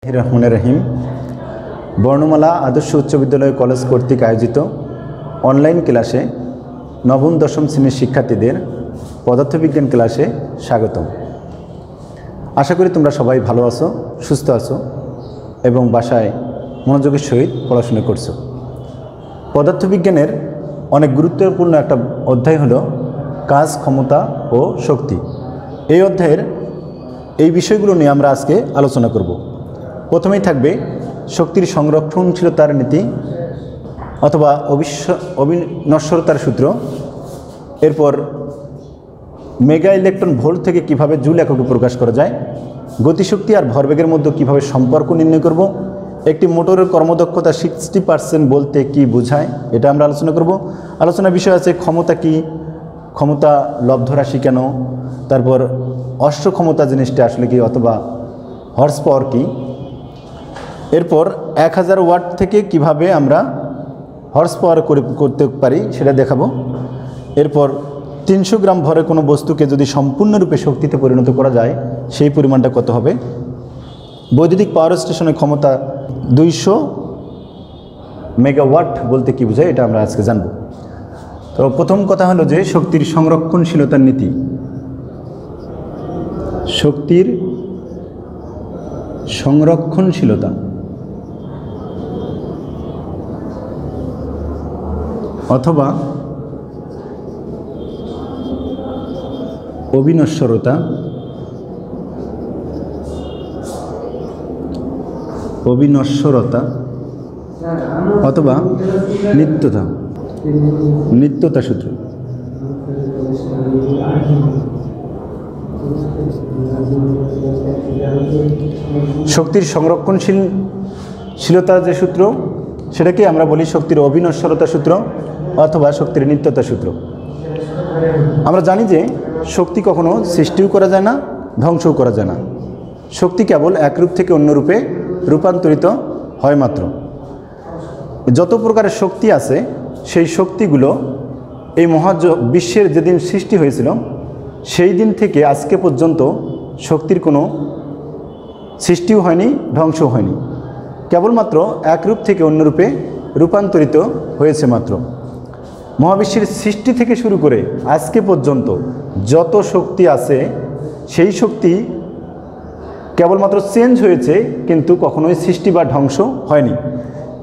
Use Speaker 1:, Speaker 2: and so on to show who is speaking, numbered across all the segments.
Speaker 1: রহমানির রহিম। বর্ণমালা আদর্শ উচ্চ বিদ্যালয় কলেজ কর্তৃক আয়োজিত অনলাইন ক্লাসে নবম দশম শ্রেণীর শিক্ষার্থীদের পদার্থবিজ্ঞান ক্লাসে স্বাগতম। আশা করি তোমরা সবাই ভালো আছো, সুস্থ আছো এবং বাসায় মনোযোগের সহিত পড়াশোনা করছো। পদার্থবিজ্ঞানের অনেক গুরুত্বপূর্ণ একটা অধ্যায় হলো কাজ, ক্ষমতা ও শক্তি। এই অধ্যায়ের এই বিষয়গুলো নিয়ে আমরা আজকে আলোচনা করব। প্রথমেই থাকবে শক্তির সংরক্ষণশীলতার নীতি অথবা অবিনশ্বরতার সূত্র। এরপর মেগা ইলেকট্রন ভোল্ট থেকে কিভাবে জুল এককে প্রকাশ করা যায়, গতিশক্তি আর ভরবেগের মধ্যে কিভাবে সম্পর্ক নির্ণয় করব, একটি মোটরের কর্মদক্ষতা 60% বলতে কি বোঝায় এটা আমরা আলোচনা করব। আলোচনার বিষয় আছে ক্ষমতা কি, ক্ষমতা লব্ধ রাশি কেন, তারপর অশ্ব ক্ষমতা জিনিসটা আসলে কি অথবা হর্স পাওয়ার কি। এরপর 1000 ওয়াট থেকে কিভাবে আমরা হর্স পাওয়ার করতে পারি সেটা দেখাবো। এরপর 300 গ্রাম ভরে কোনো বস্তুকে যদি সম্পূর্ণরূপে শক্তিতে পরিণত করা যায় সেই পরিমাণটা কত হবে। বৈদ্যুতিক পাওয়ার স্টেশনের ক্ষমতা 200 মেগাওয়াট বলতে কি বোঝায় এটা আমরা আজকে জানব। তো প্রথম কথা হলো যে শক্তির সংরক্ষণশীলতার নীতি। শক্তির সংরক্ষণশীলতা অথবা অবিনশ্বরতা অথবা নিত্যতা সূত্র। শক্তির সংরক্ষণশীলতার যে সূত্র সেটাকে আমরা বলি শক্তির অবিনশ্বরতা সূত্র অথবা শক্তির নিত্যতা সূত্র। আমরা জানি যে শক্তি কখনো সৃষ্টিও করা যায় না, ধ্বংসও করা যায় না। শক্তি কেবল এক রূপ থেকে অন্য রূপে রূপান্তরিত হয় মাত্র। যত প্রকারের শক্তি আছে সেই শক্তিগুলো এই বিশ্বের যেদিন সৃষ্টি হয়েছিল সেই দিন থেকে আজকে পর্যন্ত শক্তির কোনো সৃষ্টিও হয়নি, ধ্বংসও হয়নি, কেবলমাত্র এক রূপ থেকে অন্য রূপে রূপান্তরিত হয়েছে মাত্র। মহাবিশ্বের সৃষ্টি থেকে শুরু করে আজকে পর্যন্ত যত শক্তি আছে সেই শক্তি কেবলমাত্র চেঞ্জ হয়েছে, কিন্তু কখনোই সৃষ্টি বা ধ্বংস হয়নি।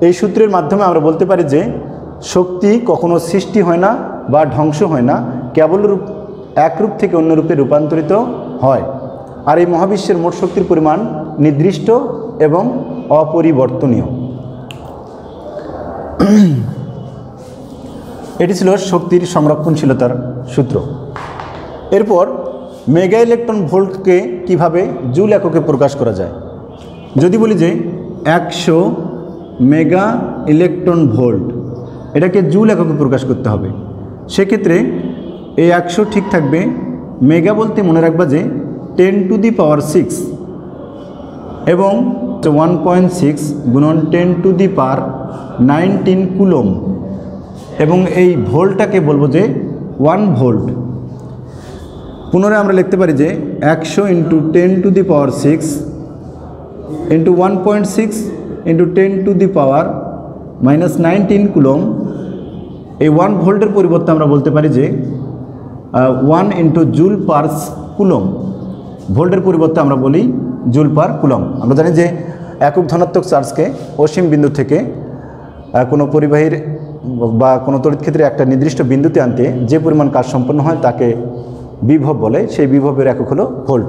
Speaker 1: এই সূত্রের মাধ্যমে আমরা বলতে পারি যে শক্তি কখনো সৃষ্টি হয় না বা ধ্বংস হয় না, কেবল এক রূপ থেকে অন্য রূপে রূপান্তরিত হয়। আর এই মহাবিশ্বের মোট শক্তির পরিমাণ নির্দিষ্ট এবং অপরিবর্তনীয়। এটি ছিল শক্তির সংরক্ষণশীলতার সূত্র। এরপর মেগা ইলেকট্রন ভোল্টকে কিভাবে জুল এককে প্রকাশ করা যায়। যদি বলি যে 100 মেগা ইলেকট্রন ভোল্ট, এটাকে জুল এককে প্রকাশ করতে হবে, সেক্ষেত্রে এই 100 ঠিক থাকবে। মেগা বলতে মনে রাখবা যে 10⁶ এবং 1.6 গুণন 10⁻19 কুলম, এবং এই ভোল্টটাকে বলবো যে 1 ভোল্ট। পুনরায় আমরা লিখতে পারি যে 100 × 10⁻6 × 1.6 × 10⁻19 কুলম। এই 1 ভোল্টের পরিবর্তে আমরা বলতে পারি যে 1 × জুল পার কুলম। ভোল্টের পরিবর্তে আমরা বলি জুল পার কুলম। আমরা জানি যে একক ধনাত্মক চার্জকে অসীম বিন্দু থেকে কোনো পরিবাহীর বা কোনো তড়িৎ ক্ষেত্রে একটা নির্দিষ্ট বিন্দুতে আনতে যে পরিমাণ কাজ সম্পন্ন হয় তাকে বিভব বলে। সেই বিভবের একক হলো ভোল্ট।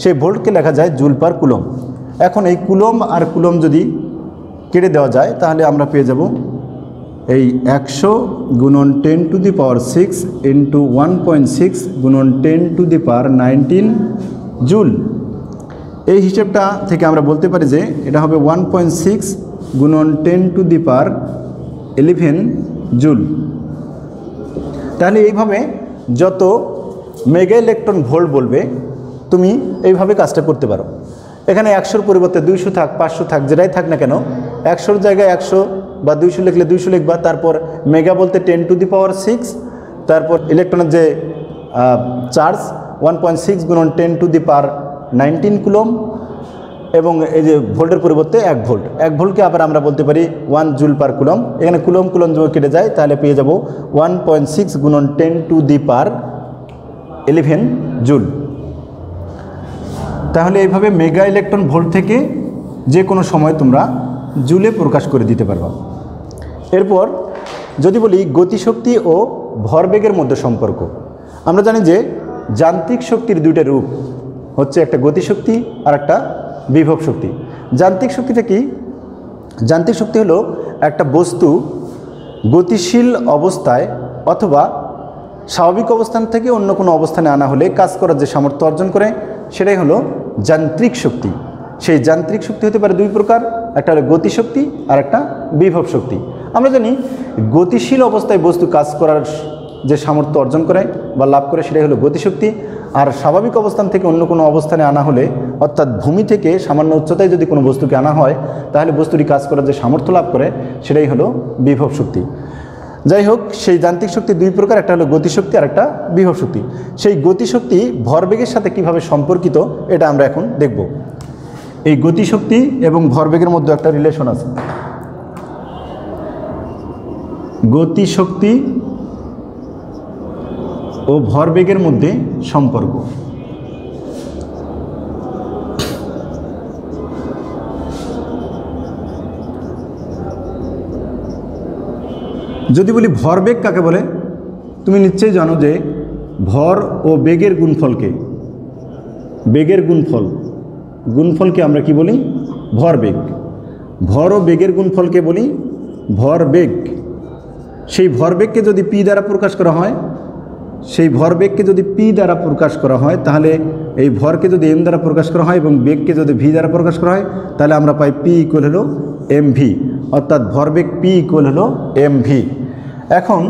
Speaker 1: সেই ভোল্টকে লেখা যায় জুল পার কুলম। এখন এই কুলম আর কুলম যদি কেটে দেওয়া যায় তাহলে আমরা পেয়ে যাব এই 100 গুণন 10⁻6 × 1.6 গুণন 10⁻19 জুল। এই হিসেবটা থেকে আমরা বলতে পারি যে এটা হবে 1.6 গুণন 10⁻11 জুল। তাহলে এইভাবে যত মেগা ইলেকট্রন ভোল্ট বলবে তুমি এইভাবে কাজটা করতে পারো। এখানে 100-র পরিবর্তে 200 থাক, 500 থাক, যেটাই থাক না কেন 100-র জায়গায় 100 বা 200 লিখলে 200 লিখবা। তারপর মেগা বলতে 10⁻6, তারপর ইলেকট্রনের যে চার্জ 1.6 গুণন 10⁻19 কুলম, এবং এই যে ভোল্টের পরিবর্তে 1 ভোল্ট, 1 ভোল্টকে আবার আমরা বলতে পারি 1 জুল পার কুলম। এখানে কুলম কুলম যদি কেটে যায় তাহলে পেয়ে যাব 1.6 গুণন 10 টু দি পার 11 জুল। তাহলে এইভাবে মেগা ইলেকট্রন ভোল্ট থেকে যে কোনো সময় তোমরা জুলে প্রকাশ করে দিতে পারবা। এরপর যদি বলি গতিশক্তি ও ভরবেগের মধ্যে সম্পর্ক, আমরা জানি যে যান্ত্রিক শক্তির দুইটা রূপ হচ্ছে, একটা গতিশক্তি আর একটা বিভব শক্তি। যান্ত্রিক শক্তিটা কি? যান্ত্রিক শক্তি হলো একটা বস্তু গতিশীল অবস্থায় অথবা স্বাভাবিক অবস্থান থেকে অন্য কোনো অবস্থানে আনা হলে কাজ করার যে সামর্থ্য অর্জন করে সেটাই হলো যান্ত্রিক শক্তি। সেই যান্ত্রিক শক্তি হতে পারে দুই প্রকার, একটা হলো গতিশক্তি আর একটা বিভব শক্তি। আমরা জানি গতিশীল অবস্থায় বস্তু কাজ করার যে সামর্থ্য অর্জন করে বা লাভ করে সেটাই হলো গতিশক্তি, আর স্বাভাবিক অবস্থান থেকে অন্য কোনো অবস্থানে আনা হলে অর্থাৎ ভূমি থেকে সামান্য উচ্চতায় যদি কোনো বস্তুকে আনা হয় তাহলে বস্তুটি কাজ করার যে সামর্থ্য লাভ করে সেটাই হলো বিভব শক্তি। যাই হোক, সেই যান্ত্রিক শক্তি দুই প্রকার, একটা হলো গতিশক্তি আর একটা বিভব শক্তি। সেই গতিশক্তি ভরবেগের সাথে কিভাবে সম্পর্কিত এটা আমরা এখন দেখব। এই গতিশক্তি এবং ভরবেগের মধ্যে একটা রিলেশন আছে। গতিশক্তি ও ভরবেগের মধ্যে সম্পর্ক। যদি বলি ভরবেগ কাকে বলে, তুমি নিশ্চয়ই জানো যে ভর ও বেগের গুণফলকে, বেগের গুণফলকে আমরা কি বলি? ভরবেগ। ভর ও বেগের গুণফলকে বলি ভরবেগ। সেই ভরবেগকে যদি পি দ্বারা প্রকাশ করা হয়, সেই ভরবেগকে যদি পি দ্বারা প্রকাশ করা হয় তাহলে এই ভরকে যদি এম দ্বারা প্রকাশ করা হয় এবং বেগকে যদি ভি দ্বারা প্রকাশ করা হয় তাহলে আমরা পাই পি ইকুয়াল হলো এম ভি, অর্থাৎ ভরবেগ পি ইকুয়াল হলো এম ভি। এখন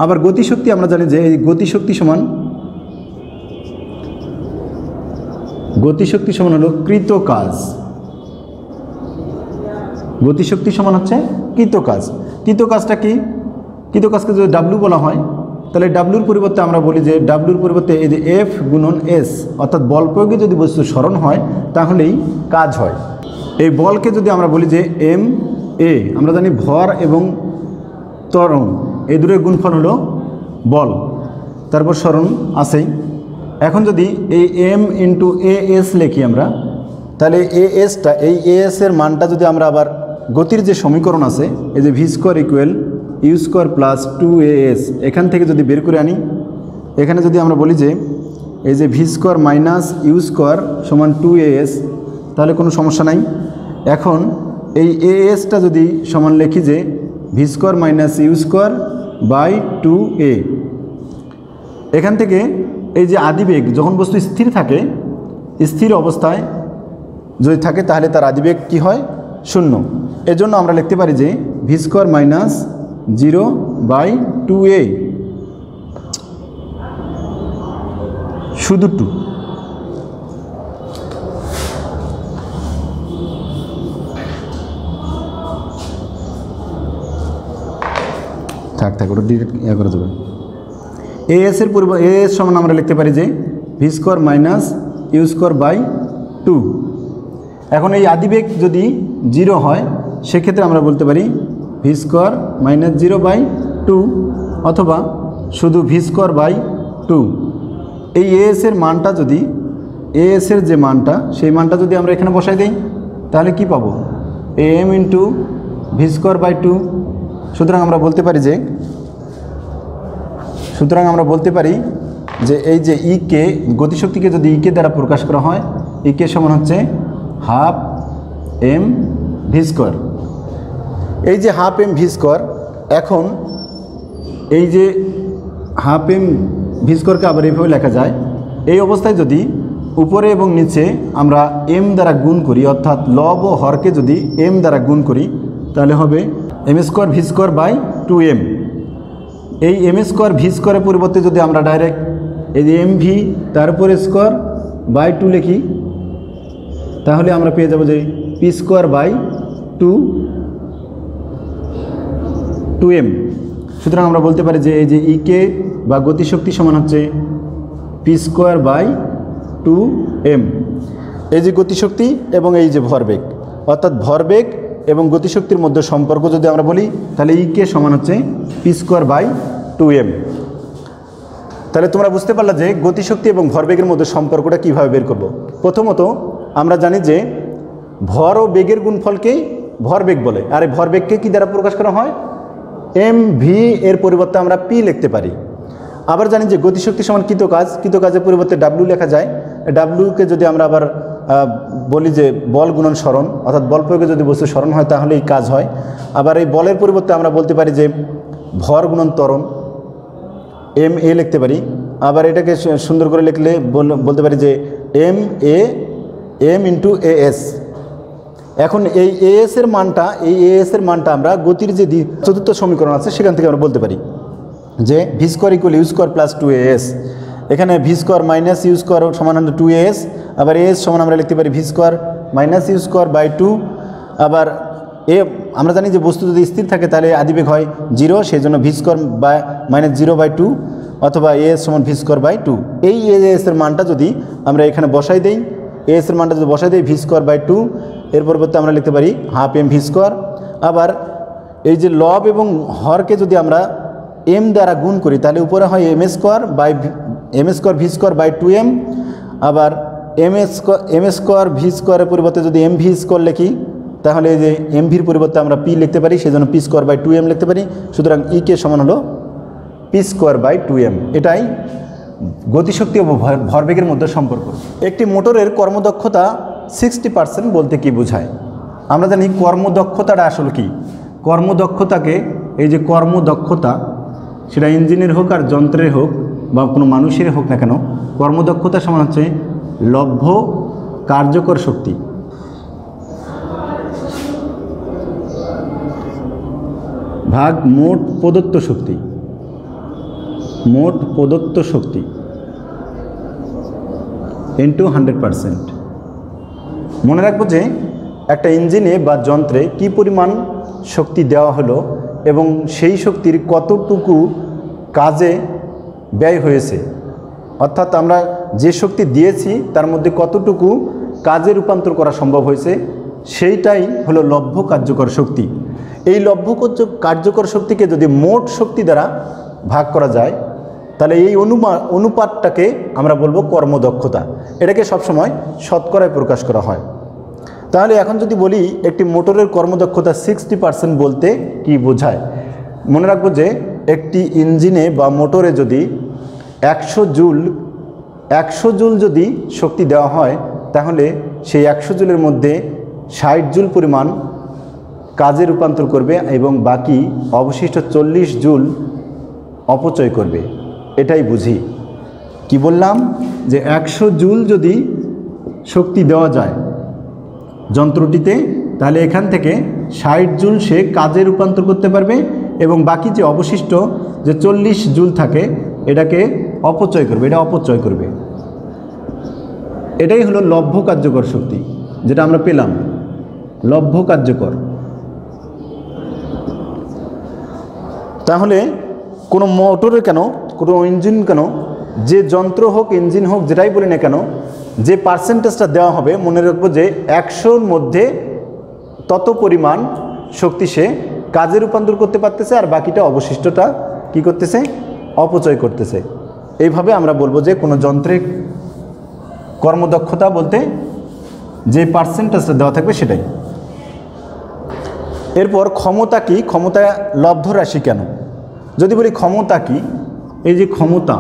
Speaker 1: আবার গতিশক্তি আমরা জানি যে এই গতিশক্তি সমান হলো কৃত কাজ। গতিশক্তি সমান হচ্ছে কৃত কাজ। কৃত কাজটা কি? কৃত কাজকে যদি ডাব্লু বলা হয় তাহলে ডাব্লুর পরিবর্তে আমরা বলি যে ডাব্লুর পরিবর্তে এই যে এফ গুণন এস, অর্থাৎ বল প্রয়োগে যদি বস্তু সরণ হয় তাহলেই কাজ হয়। এই বলকে যদি আমরা বলি যে এম এ, আমরা জানি ভর এবং ত্বরণ এই দুটোর গুণফল হলো বল, তারপর সরণ আছেই। এখন যদি এই এম ইন্টু এ এস লিখি আমরা, তাহলে এ এসটা, এই এ এসের মানটা যদি আমরা আবার গতির যে সমীকরণ আছে এই যে v square equal u square plus 2as, এখান থেকে যদি বের করে আনি, এখানে যদি আমরা বলি যে এই যে v square minus u square সমান 2as, তাহলে কোনো সমস্যা নাই। এখন এই এএসটা যদি সমান লিখি যে v square minus u square by 2a, এখান থেকে এই যে আদিবেগ যখন বস্তু স্থির থাকে, স্থির অবস্থায় যদি থাকে তাহলে তার আদিবেগ কি হয়? 0। এজন্য আমরা লিখতে পারি যে v square minus 0 by 2a, শুধু 2। থাক ওটা ডিরেক্ট করা যাবে। এএস এর পরিবর্তে এএস সমান আমরা লিখতে পারি যে v square minus u square by 2। এখন এই আদিবেগ যদি 0 হয় সেক্ষেত্রে আমরা বলতে পারি ভি স্কোয়ার মাইনাস 0 বাই 2 অথবা শুধু ভি স্কোয়ার বাই 2। এই এএস এর মানটা যদি, এএস এর যে মানটা সেই মানটা যদি আমরা এখানে বসাই দিই তাহলে কি পাবো? M into v square by 2। সুতরাং আমরা বলতে পারি যে এই যে ইকে, গতিশক্তিকে যদি ইকে দ্বারা প্রকাশ করা হয়, ইকে সমান হচ্ছে হাফ এম ভি স্কোয়ার। এই যে হাফ এম ভি স্কোয়ার, এখন এই যে হাফ এম ভি স্কোয়ারকে আবার এইভাবে লেখা যায়। এই অবস্থায় যদি উপরে এবং নিচে আমরা এম দ্বারা গুণ করি, অর্থাৎ লব ও হরকে যদি এম দ্বারা গুণ করি তাহলে হবে m square v square by 2m। এই এম স্কোয়ার ভি স্কোয়ারের পরিবর্তে যদি আমরা ডাইরেক্ট এই যে এম ভি তারপর স্কোয়ার বাই 2 লিখি তাহলে আমরা পেয়ে যাব যে পি স্কোয়ার বাই 2m। সুতরাং আমরা বলতে পারি যে এই যে ইকে বা গতিশক্তি সমান হচ্ছে পি স্কোয়ার বাই 2m। এই যে গতিশক্তি এবং এই যে ভরবেগ, অর্থাৎ ভরবেগ এবং গতিশক্তির মধ্যে সম্পর্ক যদি আমরা বলি তাহলে কে সমান হচ্ছে p²/2m। তাহলে তোমরা বুঝতে পারলা যে গতিশক্তি এবং ভরবেগের মধ্যে সম্পর্কটা কিভাবে বের করব। প্রথমত আমরা জানি যে ভর ও বেগের গুণফলকেই ভরবেগ বলে, আর এই ভরবেগকে কী দ্বারা প্রকাশ করা হয়? mv এর পরিবর্তে আমরা p লিখতে পারি। আবার জানি যে গতিশক্তি সমান কৃতকাজ, কৃতকাজের পরিবর্তে w লেখা যায়। wকে যদি আমরা আবার বলি যে বল গুণন সরণ, অর্থাৎ বল প্রয়োগে যদি বস্তু সরণ হয় তাহলে এই কাজ হয়। আবার এই বলের পরিবর্তে আমরা বলতে পারি যে ভর গুণন ত্বরণ, ma লিখতে পারি। আবার এটাকে সুন্দর করে লিখলে বলতে পারি যে m × as। এখন এই as এর মানটা আমরা গতির যে চতুর্থ সমীকরণ আছে সেখান থেকে আমরা বলতে পারি যে v² = u² + 2as। এখানে v² - u² সমান 2as, আবার as সমান আমরা লিখতে পারি v² - u²/2। আবার আমরা জানি যে বস্তু যদি স্থির থাকে তাহলে আদিবেগ হয় 0, সেই জন্য v² - 0/2, অথবা as সমান v²/2। এই as এর মানটা যদি আমরা এখানে বসাই দেই, as এর মানটা যদি বসাই দেই v²/2, এর পরিবর্তে আমরা লিখতে পারি 12 mv²। আবার এই যে লব এবং হরকে যদি আমরা m দ্বারা গুণ করি তাহলে উপরে হয় m² v²/2m। আবার m² v² এর পরিবর্তে যদি mv² লিখি তাহলে এই যে mvর পরিবর্তে আমরা p লিখতে পারি, সেজন্য p²/2m লিখতে পারি। সুতরাং কে সমান হলো p²/2m। এটাই গতিশক্তি ও ভরবেগের মধ্যে সম্পর্ক। একটি মোটরের কর্মদক্ষতা 60% বলতে কি বোঝায়? আমরা জানি কর্মদক্ষতাটা আসলে কি। কর্মদক্ষতাকে, এই যে কর্মদক্ষতা, সেটা ইঞ্জিনের হোক আর যন্ত্রের হোক বা কোনো মানুষের হোক না কেন, কর্মদক্ষতা সমান হচ্ছে লভ্য কার্যকর শক্তি ভাগ মোট প্রদত্ত শক্তি, মোট প্রদত্ত শক্তি ইন্টু 100%। মনে রাখবো যে একটা ইঞ্জিনে বা যন্ত্রে কি পরিমাণ শক্তি দেওয়া হলো এবং সেই শক্তির কতটুকু কাজে ব্যয় হয়েছে, অর্থাৎ আমরা যে শক্তি দিয়েছি তার মধ্যে কতটুকু কাজে রূপান্তর করা সম্ভব হয়েছে, সেইটাই হলো লভ্য কার্যকর শক্তি। এই লভ্য কার্যকর শক্তিকে যদি মোট শক্তি দ্বারা ভাগ করা যায় তাহলে এই অনুপাতটাকে আমরা বলবো কর্মদক্ষতা। এটাকে সবসময় শতকরায় প্রকাশ করা হয়। তাহলে এখন যদি বলি একটি মোটরের কর্মদক্ষতা 60% বলতে কি বোঝায়? মনে রাখবো যে একটি ইঞ্জিনে বা মোটরে যদি 100 জুল যদি শক্তি দেওয়া হয় তাহলে সেই 100 জুলের মধ্যে 60 জুল পরিমাণ কাজে রূপান্তর করবে এবং বাকি অবশিষ্ট 40 জুল অপচয় করবে। এটাই বুঝি। কি বললাম? যে 100 জুল যদি শক্তি দেওয়া যায় যন্ত্রটিতে তাহলে এখান থেকে 60 জুল সে কাজে রূপান্তর করতে পারবে এবং বাকি যে অবশিষ্ট যে 40 জুল থাকে এটাকে অপচয় করবে, এটা অপচয় করবে। এটাই হলো লভ্য কার্যকর শক্তি, যেটা আমরা পেলাম লভ্য কার্যকর। তাহলে কোনো মোটরের কেন, কোনো ইঞ্জিন কেন, যে যন্ত্র হোক ইঞ্জিন হোক যেটাই বলি না কেন, যে পার্সেন্টেজটা দেওয়া হবে মনে রাখবো যে 100-র মধ্যে তত পরিমাণ শক্তি সে কাজে রূপান্তর করতে পারতেছে আর বাকিটা অবশিষ্টটা কি করতেছে? অপচয় করতেছে। এইভাবে আমরা বলবো যে কোনো যন্ত্রের কর্মদক্ষতা বলতে যে পার্সেন্টেজটা দেওয়া থাকবে সেটাই। এরপর ক্ষমতা কি? ক্ষমতা লব্ধ রাশি কেন? যদি বলি ক্ষমতা কি, এই যে ক্ষমতা,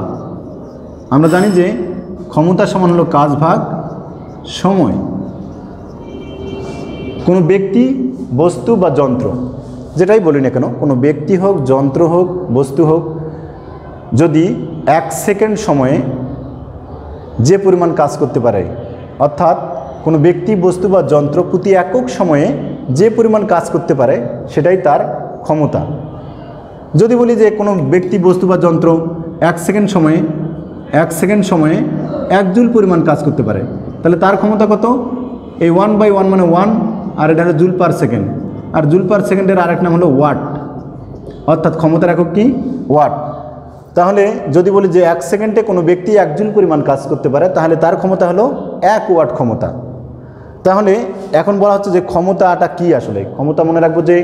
Speaker 1: আমরা জানি যে ক্ষমতা সমান হলো কাজ ভাগ সময়। কোনো ব্যক্তি, বস্তু বা যন্ত্র যেটাই বলি না কেন, কোনো ব্যক্তি হোক, যন্ত্র হোক, বস্তু হোক, যদি 1 সেকেন্ড সময়ে যে পরিমাণ কাজ করতে পারে, অর্থাৎ কোনো ব্যক্তি, বস্তু বা যন্ত্র প্রতি একক সময়ে যে পরিমাণ কাজ করতে পারে সেটাই তার ক্ষমতা। যদি বলি যে কোনো ব্যক্তি, বস্তু বা যন্ত্র 1 সেকেন্ড সময়ে 1 জুল পরিমাণ কাজ করতে পারে তাহলে তার ক্ষমতা কত? এই 1/1 মানে 1, আর এটা হলো জুল পার সেকেন্ড, আর জুল পার সেকেন্ডের আরেক নাম হলো ওয়াট, অর্থাৎ ক্ষমতার একক কি? ওয়াট। তাহলে যদি বলি যে 1 সেকেন্ডে কোনো ব্যক্তি 1 জুল পরিমাণ কাজ করতে পারে তাহলে তার ক্ষমতা হলো 1 ওয়াট ক্ষমতা। তাহলে এখন বলা হচ্ছে যে ক্ষমতাটা কি আসলে। ক্ষমতা মনে রাখবো যে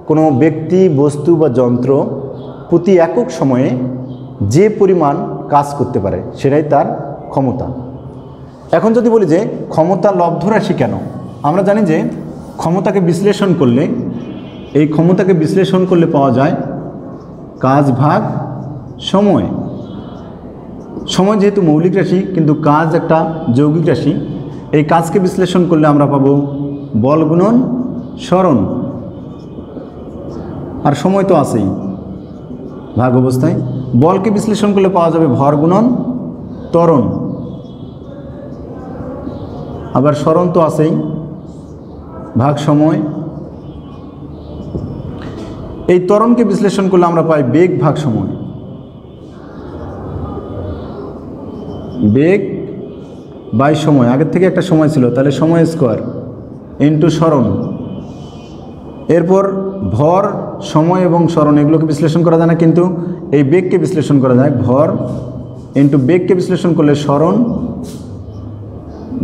Speaker 1: কোনো ব্যক্তি, বস্তু বা যন্ত্র প্রতি একক সময়ে যে পরিমাণ কাজ করতে পারে সেটাই তার ক্ষমতা। এখন যদি বলি যে ক্ষমতা লব্ধরাশি কেন, আমরা জানি যে ক্ষমতাকে বিশ্লেষণ করলে, এই ক্ষমতাকে বিশ্লেষণ করলে পাওয়া যায় কাজ ভাগ সময়। সময় যেহেতু মৌলিক রাশি কিন্তু কাজ একটা যৌগিক রাশি, এই কাজকে বিশ্লেষণ করলে আমরা পাবো বল গুণন সরণ, আর সময় তো আছেই ভাগ অবস্থায়। বলকে বিশ্লেষণ করলে পাওয়া যাবে ভর গুণন ত্বরণ, আবার সরণ তো আছেই ভাগ সময়। এই ত্বরণকে বিশ্লেষণ করলে আমরা পাই বেগ ভাগ সময়, বেগ বাই সময়, আগের থেকে একটা সময় ছিল তাহলে সময় স্কোয়ার ইন্টু সরণ। এরপর ভর, সময় এবং সরণ এগুলোকে বিশ্লেষণ করা যায় না, কিন্তু এই বেগকে বিশ্লেষণ করা যায়। ভর ইন্টু বেগকে বিশ্লেষণ করলে সরণ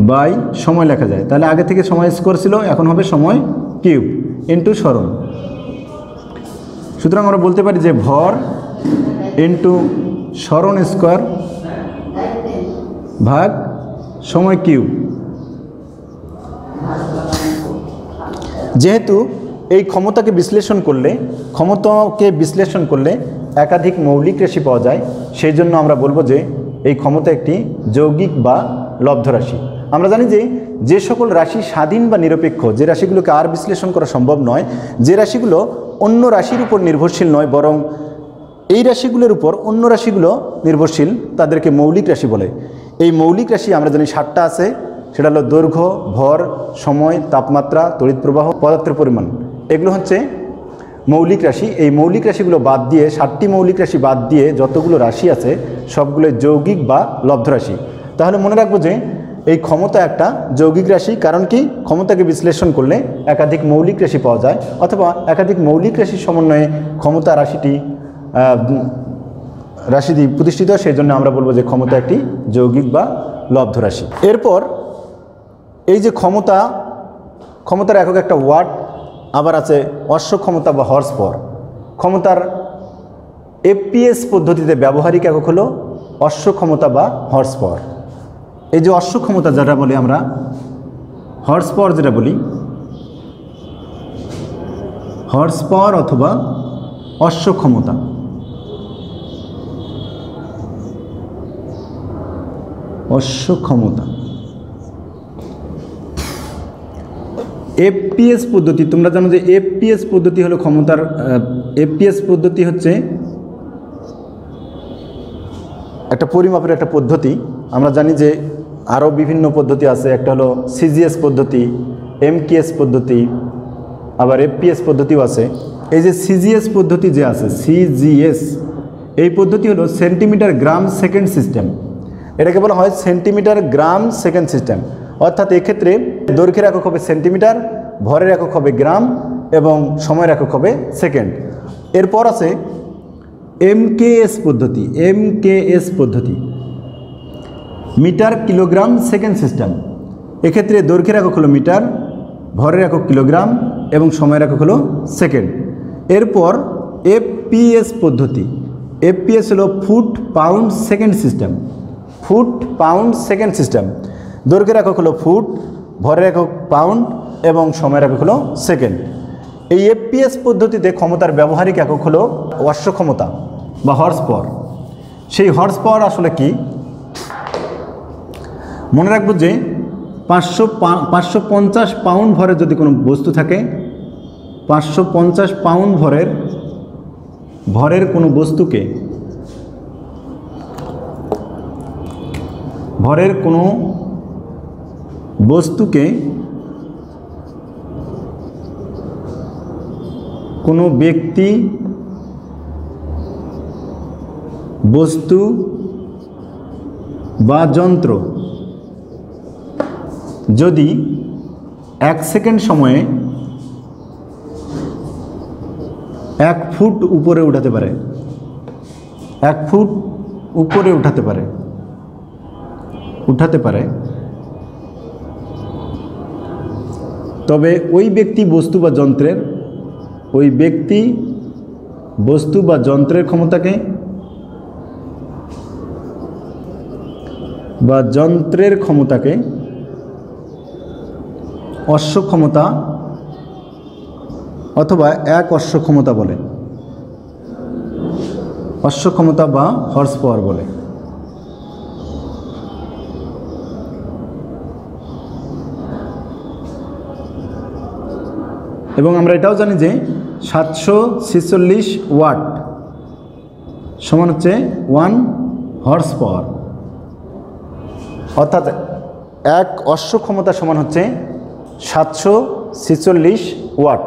Speaker 1: বাই সময় লেখা যায়। তাহলে আগে থেকে সময় স্কোয়ার ছিল, এখন হবে সময় কিউব ইন্টু সরণ। সুতরাং আমরা বলতে পারি যে ভর ইন্টু সরণ স্কোয়ার ভাগ সময় কিউব। যেহেতু এই ক্ষমতাকে বিশ্লেষণ করলে একাধিক মৌলিক রাশি পাওয়া যায়, সেই জন্য আমরা বলবো যে এই ক্ষমতা একটি যৌগিক বা লব্ধ রাশি। আমরা জানি যে সকল রাশি স্বাধীন বা নিরপেক্ষ, যে রাশিগুলোকে আর বিশ্লেষণ করা সম্ভব নয়, যে রাশিগুলো অন্য রাশির উপর নির্ভরশীল নয় বরং এই রাশিগুলোর উপর অন্য রাশিগুলো নির্ভরশীল, তাদেরকে মৌলিক রাশি বলে। এই মৌলিক রাশি আমরা জানি 7টা আছে, সেটা হলো দৈর্ঘ্য, ভর, সময়, তাপমাত্রা, তড়িৎ প্রবাহ, পদার্থের পরিমাণ। এগুলো হচ্ছে মৌলিক রাশি। এই মৌলিক রাশিগুলো বাদ দিয়ে, 7টি মৌলিক রাশি বাদ দিয়ে যতগুলো রাশি আছে সবগুলো যৌগিক বা লব্ধ রাশি। তাহলে মনে রাখবো যে এই ক্ষমতা একটা যৌগিক রাশি, কারণ কি ক্ষমতাকে বিশ্লেষণ করলে একাধিক মৌলিক রাশি পাওয়া যায়, অথবা একাধিক মৌলিক রাশির সমন্বয়ে ক্ষমতা রাশিটি প্রতিষ্ঠিত, সেই জন্য আমরা বলবো যে ক্ষমতা একটি যৌগিক বা লব্ধ রাশি। এরপর এই যে ক্ষমতার একক একটা ওয়াট, আবার আছে অশ্ব ক্ষমতা বা হর্স পাওয়ার। ক্ষমতার এফপিএস পদ্ধতিতে ব্যবহারিক একক হলো অশ্ব ক্ষমতা বা হর্স পাওয়ার। এই যে অশ্ব ক্ষমতা যেটা বলি আমরা, হর্স পাওয়ার যেটা বলি, হর্স পাওয়ার অথবা অশ্ব ক্ষমতা। অশ্ব ক্ষমতা এফপিএস পদ্ধতি, তোমরা জানো যে এফপিএস পদ্ধতি হলো ক্ষমতার, এফপিএস পদ্ধতি হচ্ছে একটা পরিমাপের একটা পদ্ধতি। আমরা জানি যে আরও বিভিন্ন পদ্ধতি আছে, একটা হলো সিজিএস পদ্ধতি, এমকেএস পদ্ধতি, আবার এফপিএস পদ্ধতিও আছে। এই যে সিজিএস পদ্ধতি যে আছে, সিজিএস, এই পদ্ধতি হলো সেন্টিমিটার গ্রাম সেকেন্ড সিস্টেম। এটাকে বলা হয় সেন্টিমিটার গ্রাম সেকেন্ড সিস্টেম। অর্থাৎ এক্ষেত্রে দৈর্ঘ্যের একক হবে সেন্টিমিটার, ভরের একক হবে গ্রাম এবং সময়ের একক হবে সেকেন্ড। এরপর আছে এমকেএস পদ্ধতি। এমকেএস পদ্ধতি মিটার কিলোগ্রাম সেকেন্ড সিস্টেম। এক্ষেত্রে দৈর্ঘ্যের একক হলো মিটার, ভরের একক কিলোগ্রাম এবং সময়ের একক হলো সেকেন্ড। এরপর এফপিএস পদ্ধতি। এফপিএস হলো foot pound second system. Foot pound second system. দৈর্ঘ্যের একক হলো ফুট, ভরের একক পাউন্ড এবং সময়ের একক হলো সেকেন্ড। এই এফপিএস পদ্ধতিতে ক্ষমতার ব্যবহারিক একক হলো অশ্ব ক্ষমতা বা হর্স পাওয়ার। সেই হর্স পাওয়ার আসলে কি মনে রাখবো যে 550 পাউন্ড ভরের যদি কোনো বস্তু থাকে, 550 পাউন্ড ভরের কোনো বস্তুকে, কোনো ব্যক্তি, বস্তু বা যন্ত্র যদি 1 সেকেন্ড সময়ে 1 ফুট উপরে উঠাতে পারে, 1 ফুট উপরে উঠাতে পারে তবে ওই ব্যক্তি বস্তু বা যন্ত্রের ক্ষমতাকে অশ্ব ক্ষমতা অথবা এক অশ্ব ক্ষমতা বলে, অশ্ব ক্ষমতা বা হর্স পাওয়ার বলে। এবং আমরা এটাও জানি যে 746 ওয়াট সমান হচ্ছে 1 হর্স পাওয়ার, অর্থাৎ এক অশ্ব ক্ষমতা সমান হচ্ছে 746 ওয়াট।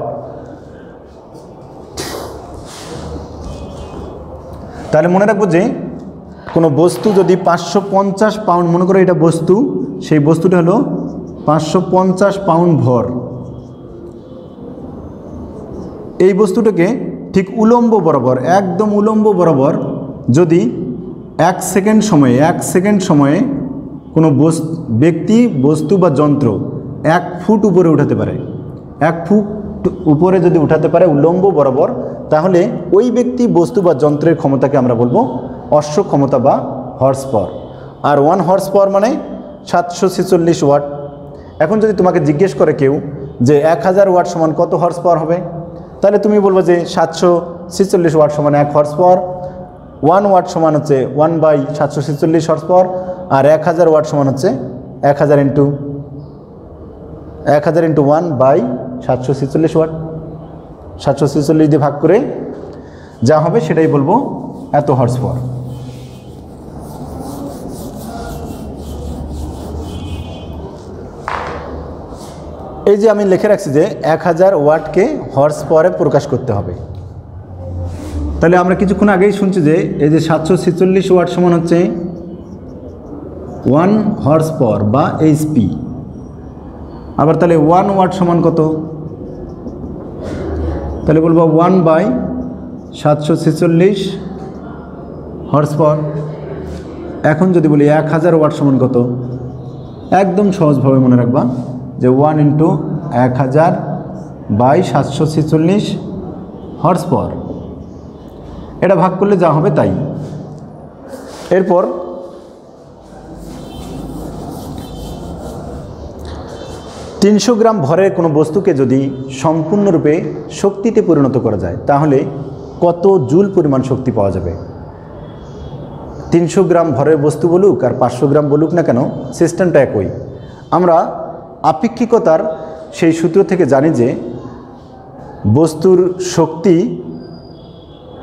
Speaker 1: তাহলে মনে রাখবো যে কোনো বস্তু যদি 550 পাউন্ড, মনে করো এটা বস্তু, সেই বস্তুটা হলো 550 পাউন্ড ভর। এই বস্তুটাকে ঠিক উলম্ব বরাবর, একদম উলম্ব বরাবর যদি 1 সেকেন্ড সময়ে কোনো ব্যক্তি, বস্তু বা যন্ত্র 1 ফুট উপরে উঠাতে পারে, 1 ফুট উপরে যদি উঠাতে পারে উলম্ব বরাবর, তাহলে ওই ব্যক্তি, বস্তু বা যন্ত্রের ক্ষমতাকে আমরা বলবো অশ্ব ক্ষমতা বা হর্স পাওয়ার। আর 1 হর্স পাওয়ার মানে 746 ওয়াট। এখন যদি তোমাকে জিজ্ঞেস করে কেউ যে 1000 ওয়াট সমান কত হর্স পাওয়ার হবে, তাহলে তুমি বলবো যে 746 ওয়াট সমান 1 হর্স পাওয়ার। 1 ওয়াট সমান হচ্ছে 1/746 হর্স পাওয়ার, আর 1000 ওয়াট সমান হচ্ছে 1000 ইন্টু 1/746 ওয়াট। 746 দিয়ে ভাগ করে যা হবে সেটাই বলবো এত হর্স পাওয়ার। এই যে আমি লিখে রাখছি যে 1000 ওয়াটকে হর্স পাওয়ারে প্রকাশ করতে হবে। তাহলে আমরা কিছুক্ষণ আগেই শুনছি যে এই যে 746 ওয়াট সমান হচ্ছে 1 হর্স পাওয়ার বা এইচপি। আবার তাহলে 1 ওয়াট সমান কত? তাহলে বলবো 1/746 হর্স পাওয়ার। এখন যদি বলি 1000 ওয়াট সমান কত, একদম সহজভাবে মনে রাখবা যে 1 ইন্টু 1000/746 হর্স পাওয়ার। এটা ভাগ করলে যা হবে তাই। এরপর 300 গ্রাম ভরের কোনো বস্তুকে যদি সম্পূর্ণরূপে শক্তিতে পরিণত করা যায়, তাহলে কত জুল পরিমাণ শক্তি পাওয়া যাবে? 300 গ্রাম ভরের বস্তু বলুক আর 500 গ্রাম বলুক না কেন, সিস্টেমটা একই। আমরা আপেক্ষিকতার সেই সূত্র থেকে জানি যে বস্তুর শক্তি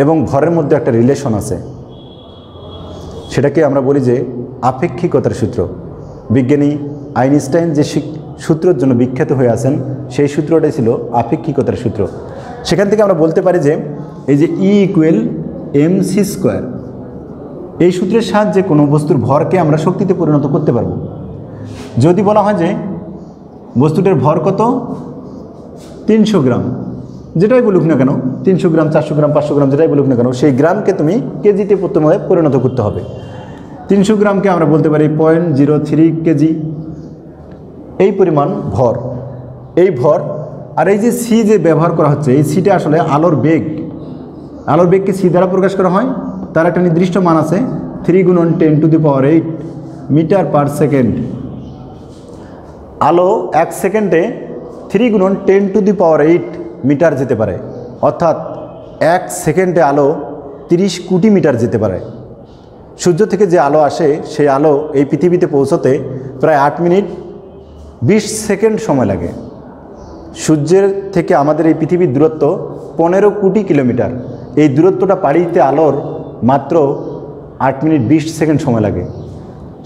Speaker 1: এবং ভরের মধ্যে একটা রিলেশন আছে, সেটাকে আমরা বলি যে আপেক্ষিকতার সূত্র। বিজ্ঞানী আইনস্টাইন যে সূত্রের জন্য বিখ্যাত হয়ে আছেন, সেই সূত্রটাই ছিল আপেক্ষিকতার সূত্র। সেখান থেকে আমরা বলতে পারি যে এই যে E = mc², এই সূত্রের সাহায্যে কোনো বস্তুর ভরকে আমরা শক্তিতে পরিণত করতে পারব। যদি বলা হয় যে বস্তুটার ভর কত, 300 গ্রাম, যেটাই বলুক না কেন, 300 গ্রাম, 400 গ্রাম, 500 গ্রাম, যেটাই বলুক না কেন, সেই গ্রামকে তুমি কেজিতে প্রথমে পরিণত করতে হবে। 300 গ্রামকে আমরা বলতে পারি 0.03 কেজি। এই পরিমাণ ভর, এই ভর। আর এই যে সি যে ব্যবহার করা হচ্ছে, এই সিটা আসলে আলোর বেগ। আলোর বেগকে সি দ্বারা প্রকাশ করা হয়, তার একটা নির্দিষ্ট মান আছে, 3 × 10⁸ মিটার পার সেকেন্ড। আলো 1 সেকেন্ডে 3 × 10⁸ মিটার যেতে পারে, অর্থাৎ 1 সেকেন্ডে আলো 30 কোটি মিটার যেতে পারে। সূর্য থেকে যে আলো আসে, সেই আলো এই পৃথিবীতে পৌঁছতে প্রায় 8 মিনিট 20 সেকেন্ড সময় লাগে। সূর্যের থেকে আমাদের এই পৃথিবীর দূরত্ব 15 কোটি কিলোমিটার। এই দূরত্বটা পাড়ি দিতে আলোর মাত্র 8 মিনিট 20 সেকেন্ড সময় লাগে।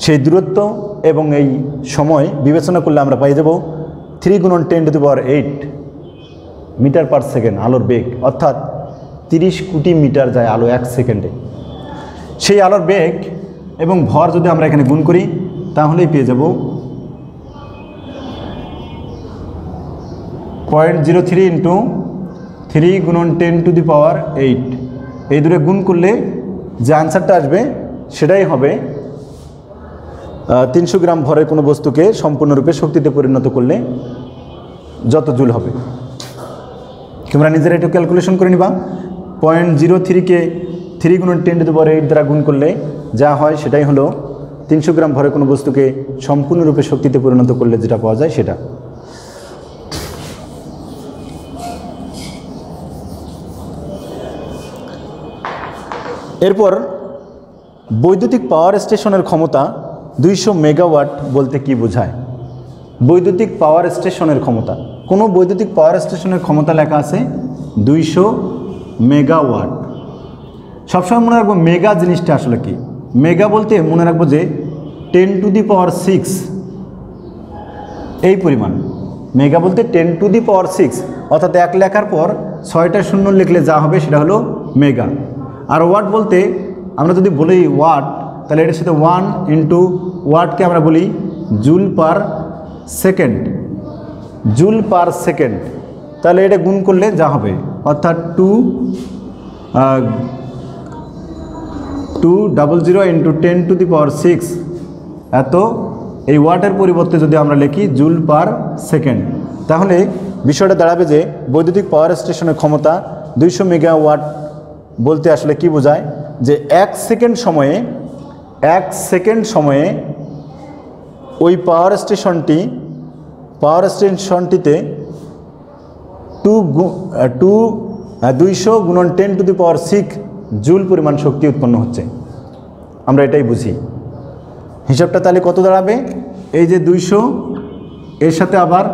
Speaker 1: সেই দূরত্ব এবং এই সময় বিবেচনা করলে আমরা পাই যাব 3 × 10⁸ মিটার পার সেকেন্ড আলোর বেগ, অর্থাৎ 30 কোটি মিটার যায় আলো 1 সেকেন্ডে। সেই আলোর বেগ এবং ভর যদি আমরা এখানে গুণ করি, তাহলেই পেয়ে যাব 0.03 × 3 × 10⁸। এই দূরে গুণ করলে যে আনসারটা আসবে সেটাই হবে 300 গ্রাম ভরের কোনো বস্তুকে সম্পূর্ণরূপে শক্তিতে পরিণত করলে যত জুল হবে। তোমরা নিজেরা একটু ক্যালকুলেশন করে নিবা। 0.03কে 3 × 10⁸ দ্বারা গুণ করলে যা হয় সেটাই হলো 300 গ্রাম ভরে কোনো বস্তুকে সম্পূর্ণরূপে শক্তিতে পরিণত করলে যেটা পাওয়া যায় সেটা। এরপর বৈদ্যুতিক পাওয়ার স্টেশনের ক্ষমতা 200 মেগাওয়াট বলতে কি বোঝায়? বৈদ্যুতিক পাওয়ার স্টেশনের ক্ষমতা, কোনো বৈদ্যুতিক পাওয়ার স্টেশনের ক্ষমতা লেখা আছে 200 মেগাওয়াট। সবসময় মনে রাখবো মেগা জিনিসটা আসলে কি। মেগা বলতে মনে রাখবো যে 10⁶ এই পরিমাণ। মেগা বলতে 10⁶, অর্থাৎ 1 লেখার পর 6টা শূন্য লিখলে যা হবে সেটা হলো মেগা। আর ওয়াট বলতে আমরা যদি বলি ওয়াট, তাহলে এটার সাথে 1 × ওয়াটকে আমরা বলি joule per second, joule per second. তাহলে এটা গুণ করলে যা হবে, অর্থাৎ 200 × 10⁶ এত। এই ওয়াটের পরিবর্তে যদি আমরা লিখি জুল পার সেকেন্ড, তাহলে বিষয়টা দাঁড়াবে যে বৈদ্যুতিক পাওয়ার স্টেশনের ক্ষমতা 200 মেগাওয়াট বলতে আসলে কি বোঝায়, যে 1 সেকেন্ড সময়ে ওই পাওয়ার স্টেশনটিতে 200 × 10⁶ জুল পরিমাণ শক্তি উৎপন্ন হচ্ছে। আমরা এটাই বুঝি। হিসাবটা তাহলে কত দাঁড়াবে, এই যে 200 এর সাথে আবার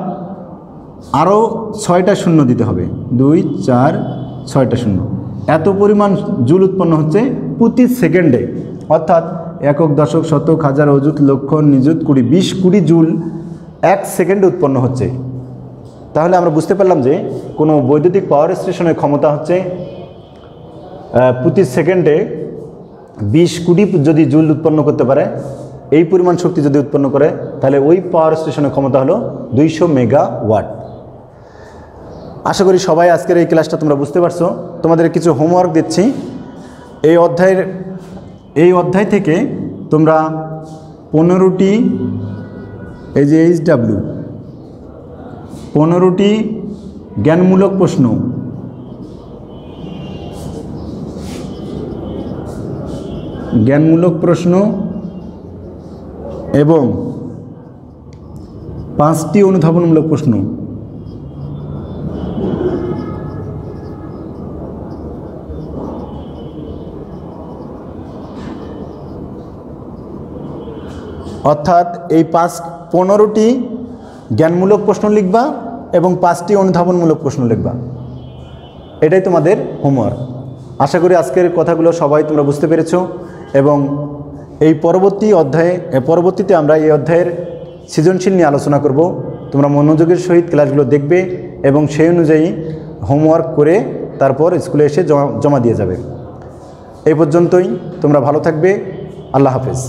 Speaker 1: আরও 6টা শূন্য দিতে হবে, 2, 4, 6টা শূন্য। এত পরিমাণ জুল উৎপন্ন হচ্ছে প্রতি সেকেন্ডে, অর্থাৎ একক, দশক, শতক, হাজার, অযুত, লক্ষ, নিযুত, কোটি, 20 কোটি জুল 1 সেকেন্ডে উৎপন্ন হচ্ছে। তাহলে আমরা বুঝতে পারলাম যে কোনো বৈদ্যুতিক পাওয়ার স্টেশনের ক্ষমতা হচ্ছে প্রতি সেকেন্ডে 20 কোটি যদি জুল উৎপন্ন করতে পারে, এই পরিমাণ শক্তি যদি উৎপন্ন করে, তাহলে ওই পাওয়ার স্টেশনের ক্ষমতা হলো 200 মেগাওয়াট। আশা করি সবাই আজকের এই ক্লাসটা তোমরা বুঝতে পারছো। তোমাদের কিছু হোমওয়ার্ক দিচ্ছি। এই অধ্যায় থেকে তোমরা 15টি, এই যে HW 15টি জ্ঞানমূলক প্রশ্ন এবং 5টি অনুধাবনমূলক প্রশ্ন, অর্থাৎ এই 15টি জ্ঞানমূলক প্রশ্ন লিখবা এবং 5টি অনুধাবনমূলক প্রশ্ন লিখবা। এটাই তোমাদের হোমওয়ার্ক। আশা করি আজকের কথাগুলো সবাই তোমরা বুঝতে পেরেছো এবং এই পরবর্তীতে আমরা এই অধ্যায়ের সৃজনশীল নিয়ে আলোচনা করব। তোমরা মনোযোগের সহিত ক্লাসগুলো দেখবে এবং সেই অনুযায়ী হোমওয়ার্ক করে তারপর স্কুলে এসে জমা দিয়ে যাবে। এই পর্যন্তই। তোমরা ভালো থাকবে। আল্লাহ হাফেজ।